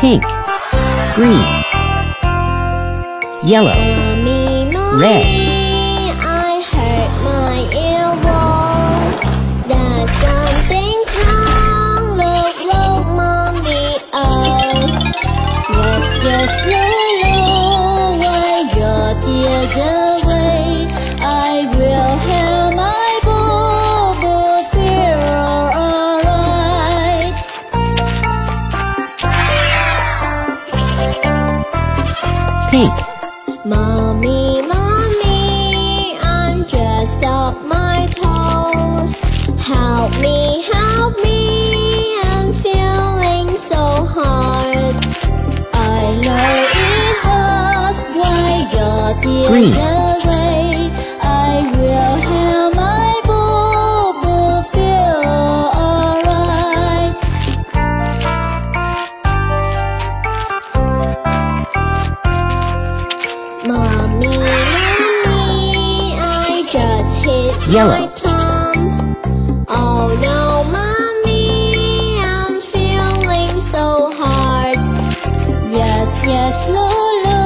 pink, green, yellow, Mommy, red, I hurt my elbow. There's something wrong. Look, mommy, oh. Yes, Lulu, wipe your tears away. I will help my boo-boo feel alright. pink, Mommy, I'm just up my toes. Help me, I'm feeling so hard. I know it hurts, wipe your tears Green. away. I will help my boo-boo feel alright. Mommy, I just hit Yellow. my thumb. Oh no, mommy, I'm feeling so hard. Yes, Lulu,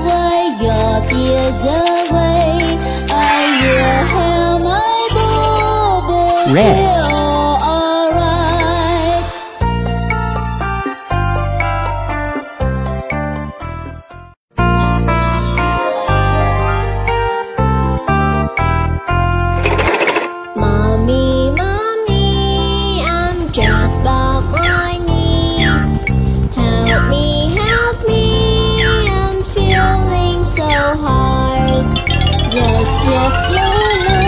wipe your tears away. I will help my boo-boo Red. feel alright. Mommy, I'm just about my knee. Help me, I'm feeling so hard. Yes, Lulu,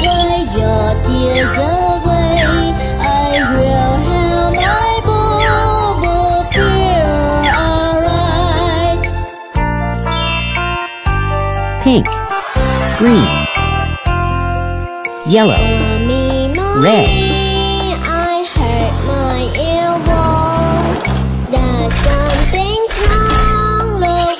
wipe your tears away. I will help my boo-boo feel alright. pink, green, yellow, Mommy, red, I hurt my elbow. There's something wrong. Look,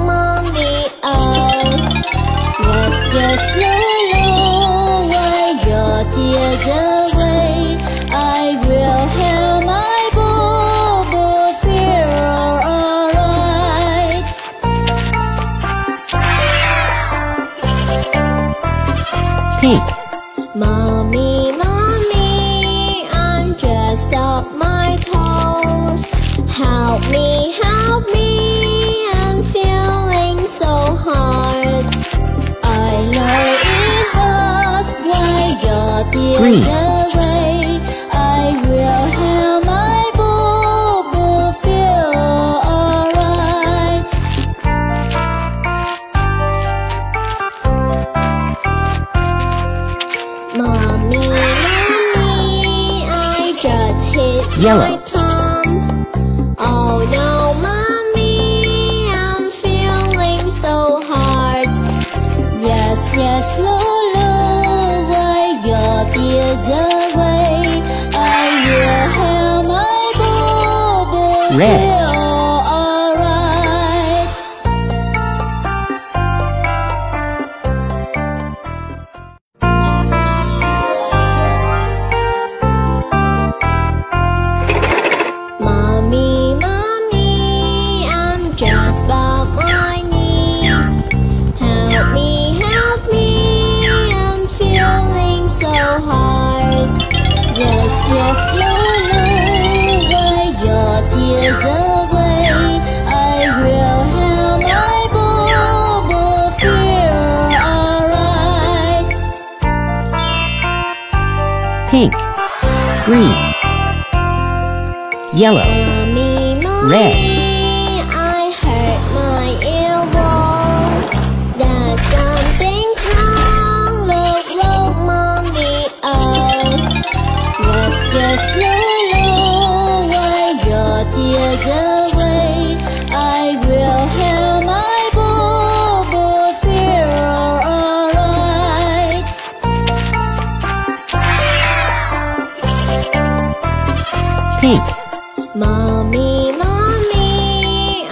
mommy, oh. Yes, Lulu, wipe your tears away. I will help my boo-boo feel alright. pink, Mommy, I'm just up my toes. Help me, I'm feeling so hard. I know it hurts, wipe your tears Green. away. I will help my boo-boo feel alright. Mommy, I just hit Yellow. my thumb. Oh no, mommy, I'm feeling so hard. Yes, Lulu, wipe your tears away. I will help my boo-boo Red. feel alright. Mommy, I'm just about my knee. Help me, I'm feeling so hard. Yes, Lulu, wipe your tears away. I will help my boo-boo feel alright. pink, green, yellow, Mommy, red, I hurt my elbow. There's something wrong. Look, mommy, oh. Yes, Lulu, wipe your tears away. I will help my boo-boo feel alright. pink, Mommy,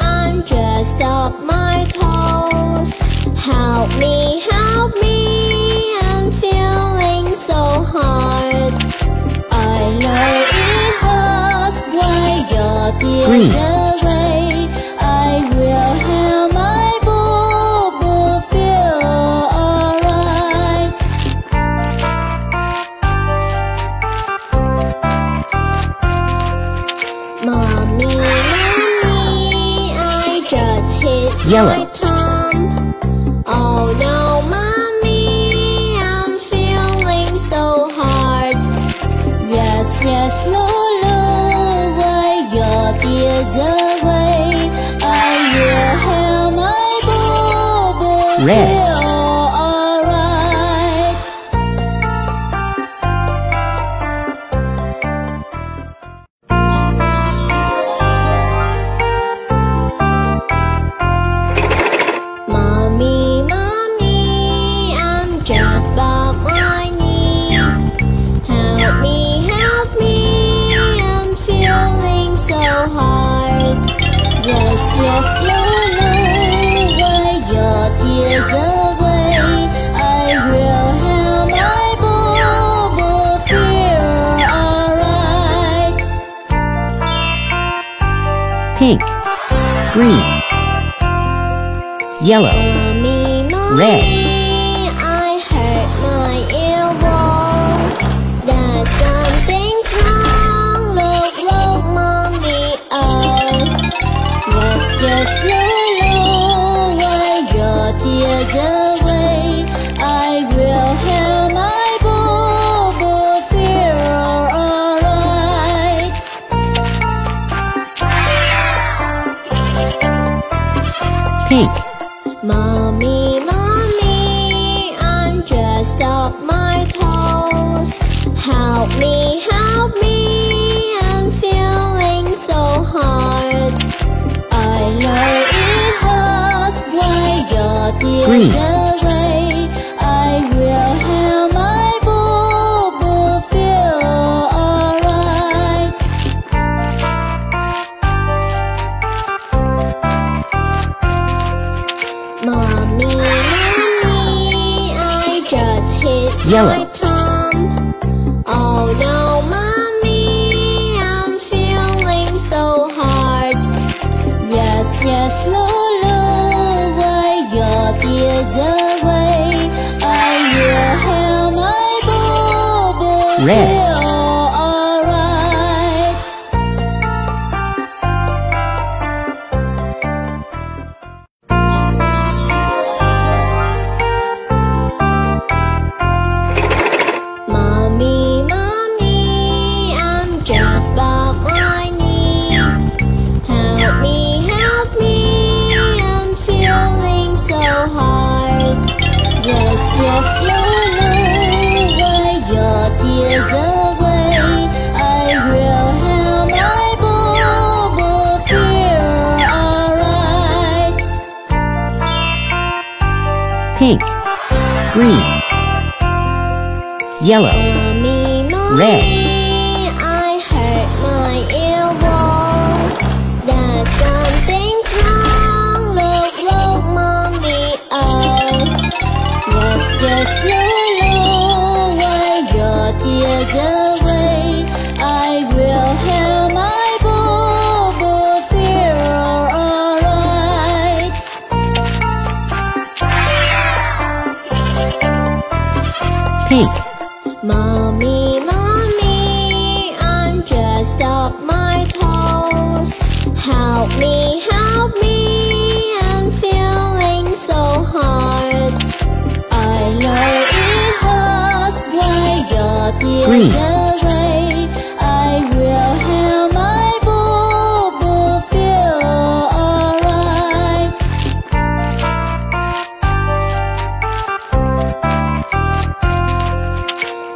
I'm just up my toes. Help me, I'm feeling so hard. I know it hurts, wipe your tears Green. away. Yellow. my thumb. Oh no, mommy, I'm feeling so hard. Yes, yes, Lulu, wipe your tears away. I will have my bubble Red. feel alright. Mommy, mommy, I'm just about my knees. Help me, I'm feeling so hard. Yes, yes, Lulu, wipe your tears away. I will have my bubble feel alright. Pink. Green. Yellow. Mommy, mommy, Red. I hurt my elbow. That something's wrong. Look, mommy, oh. Yes, yes, Lulu, wipe your tears away. I will have my bubble feel alright. Pink. Mommy, mommy, I'm just up my toes. Help me, I'm feeling so hard. I know it hurts, wipe your tears Green. away. I will have my bubble feel alright. Mommy, mommy, I just hit Yellow. my thumb. Oh no, mommy, I'm feeling so hard. Yes, yes, Lulu, wipe your tears away. I will have my bubble Red. feel alright. Mommy, mommy, I'm just about my knees. Help me, I'm feeling so hard. Yes, yes, Lulu, wipe your tears away. I will have my bubble feel alright. Pink. Green. Yellow. Mommy, mommy, Red. I hurt my elbow. That something's wrong. Look, mommy, oh. Yes, yes, Lulu, wipe your tears away. I will have my bubble feel alright. Pink. Mommy, mommy, I'm just up my toes. Help me, I'm feeling so hard. I know it hurts, wipe your tears Green. away. I will have my bubble feel alright.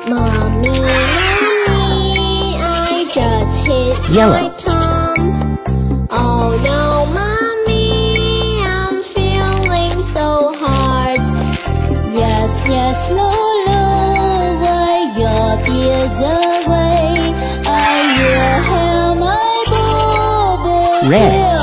Mommy, mommy, I just hit Yellow. my thumb. Oh no, mommy, I'm feeling so hard. Yes, yes, Lulu, wipe your tears away. I will have my bubble Red. feel